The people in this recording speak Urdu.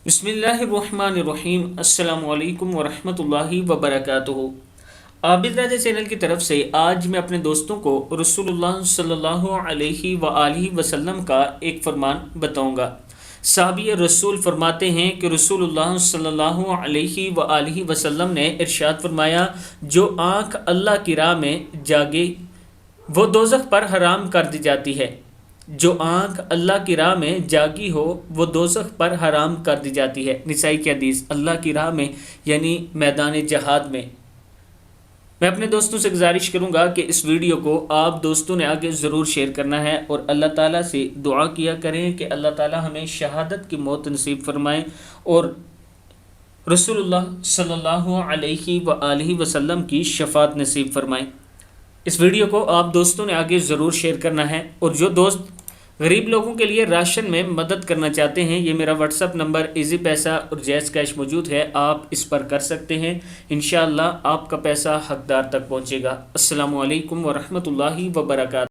بسم اللہ الرحمن الرحیم۔ السلام علیکم ورحمۃ اللہ وبرکاتہ۔ عابد راجہ چینل کی طرف سے آج میں اپنے دوستوں کو رسول اللہ صلی اللہ علیہ وآلہ وسلم کا ایک فرمان بتاؤں گا۔ صحابی رسول فرماتے ہیں کہ رسول اللہ صلی اللہ علیہ وآلہ وسلم نے ارشاد فرمایا، جو آنکھ اللہ کی راہ میں جاگے وہ دوزخ پر حرام کر دی جاتی ہے۔ جو آنکھ اللہ کی راہ میں جاگی ہو وہ دوزخ پر حرام کر دی جاتی ہے۔ نسائی کی حدیث۔ اللہ کی راہ میں یعنی میدان جہاد میں۔ میں اپنے دوستوں سے گزارش کروں گا کہ اس ویڈیو کو آپ دوستوں نے آگے ضرور شیئر کرنا ہے اور اللہ تعالیٰ سے دعا کیا کریں کہ اللہ تعالیٰ ہمیں شہادت کی موت نصیب فرمائے اور رسول اللہ صلی اللہ علیہ وآلہ وسلم کی شفاعت نصیب فرمائے۔ اس ویڈیو کو آپ دوستوں نے آگے ضرور شیئر کرنا ہے، اور جو دوست غریب لوگوں کے لیے راشن میں مدد کرنا چاہتے ہیں، یہ میرا واٹس ایپ نمبر ایزی پیسہ اور جیز کیش موجود ہے، آپ اس پر کر سکتے ہیں۔ انشاءاللہ آپ کا پیسہ حقدار تک پہنچے گا۔ السلام علیکم ورحمۃ اللہ وبرکاتہ۔